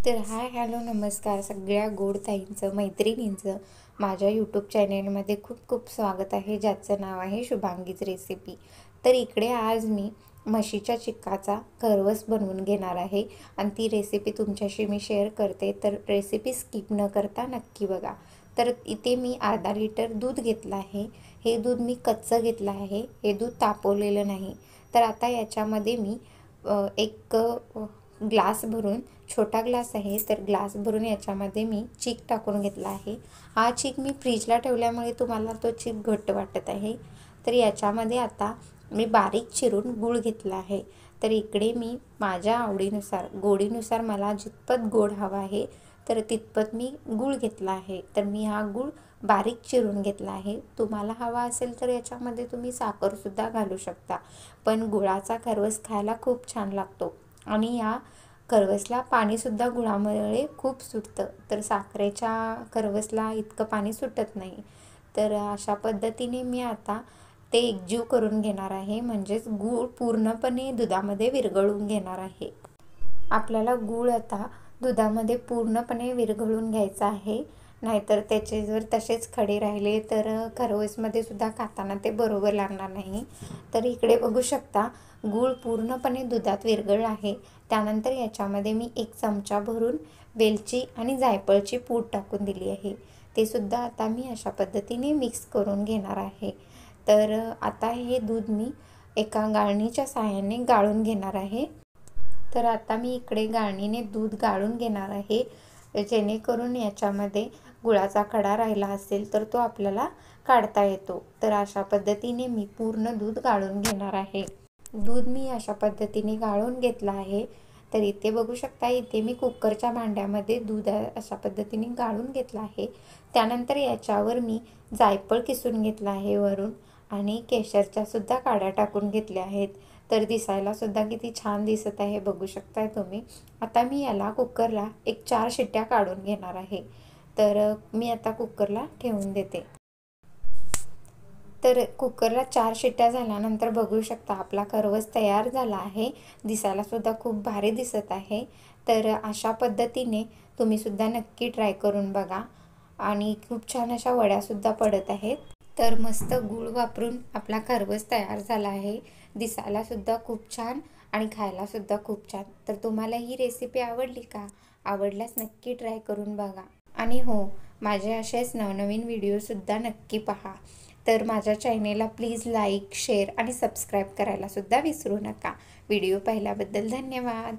तर hi hello नमस्कार सगळ्या गोड ताईंचं मैत्रिणींचं माझ्या यूट्यूब चॅनेलमध्ये खूप खूप स्वागत आहे, ज्याचं नाव आहे शुभांगीज रेसिपी। तर इकडे आज मी म्हशीच्या चिक्काचा खरवस बनवून घेणार आहे आणि ती रेसिपी तुमच्याशी मी शेअर करते, तर रेसिपी स्किप न करता नक्की बघा। तर इथे मी अर्धा लिटर दूध घेतलं आहे। हे दूध मी कच्चं घेतलं आहे, हे दूध तापवलेलं नाही। तर आता याच्यामध्ये मी एक ग्लास भरून, छोटा ग्लास आहे तर ग्लास भरून याच्यामध्ये मी चीक टाकून घेतला आहे। हा चीक मी फ्रीजला ठेवल्यामुळे तुम्हाला तो चीक घट्ट वाटत आहे। तर याच्यामध्ये आता मी बारीक चिरून गूळ घेतला आहे। तर इकडे मी माझ्या आवडीनुसार, गोडीनुसार मला जितपत गोड हवा आहे तर तितपत मी गूळ घेतला आहे। तर मी हा गूळ बारीक चिरून घेतला आहे। तुम्हाला हवा असेल तर याच्यामध्ये तुम्ही साखरसुद्धा घालू शकता, पण गुळाचा खरवस खायला खूप छान लागतो आणि या खरवसला पाणीसुद्धा गुळामुळे खूप सुटतं, तर साखरेच्या खरवसला इतकं पाणी सुटत नाही। तर अशा पद्धतीने मी आता ते एकजीव करून घेणार आहे, म्हणजेच गूळ पूर्णपणे दुधामध्ये विरघळून घेणार आहे। आपल्याला गूळ आता दुधामध्ये पूर्णपणे विरघळून घ्यायचा आहे, नाहीतर त्याचे जर तसेच खडे राहिले तर खरवसमध्ये सुद्धा खाताना ते बरोबर लागणार नाही। तर इकडे बघू शकता गूळ पूर्णपणे दुधात विरघळला आहे। त्यानंतर याच्यामध्ये मी 1 चमचा भरून वेलची आणि जायफळची पूड टाकून दिली आहे। ते सुद्धा आता मी अशा पद्धतीने मिक्स करून घेणार आहे। तर आता हे दूध मी एका गाळणीच्या साहाय्याने गाळून घेणार आहे। तर आता मी इकडे गाळणीने दूध गाळून घेणार आहे, जेणेकरून याच्यामध्ये गुळाचा खडा राहिला असेल तर तो आपल्याला काढता येतो। तर अशा पद्धतीने मी पूर्ण दूध गाळून घेणार आहे। दूध मी अशा पद्धतीने गाळून घेतलं आहे। तर इथे बघू शकता, इथे मी कुकरच्या भांड्यामध्ये दूध अशा पद्धतीने गाळून घेतलं आहे। त्यानंतर याच्यावर मी जायफळ किसून घेतला आहे वरून, आणि केशरच्या सुद्धा काड्या टाकून घेतल्या आहेत। तर दिसायला सुद्धा किती छान दिसत आहे, बघू शकताय तुम्ही। आता मी याला कुकरला 4 शिट्ट्या काढून घेणार आहे। तर मी आता कुकरला ठेवून देते। तर कुकरला 4 शिट्ट्या झाल्यानंतर बघू शकता आपला खरवस तयार झाला आहे। दिसायला सुद्धा खूप भारी दिसत आहे। तर अशा पद्धतीने तुम्ही सुद्धा नक्की ट्राय करून बघा, आणि खूप छान अशा वड्यासुद्धा पडत आहेत। तर मस्त गूळ वापरून आपला खरवस तयार झाला आहे। दिसायला सुद्धा खूप छान आणि खायला सुद्धा खूप छान। तर तुम्हाला ही रेसिपी आवडली का? आवडल्यास नक्की ट्राय करून बघा, आणि हो, माझे असेच नवनवीन व्हिडिओसुद्धा नक्की पहा। तर माझ्या चॅनेलला प्लीज लाईक, शेअर आणि सबस्क्राईब करायला सुद्धा विसरू नका। व्हिडिओ पाहिल्याबद्दल धन्यवाद।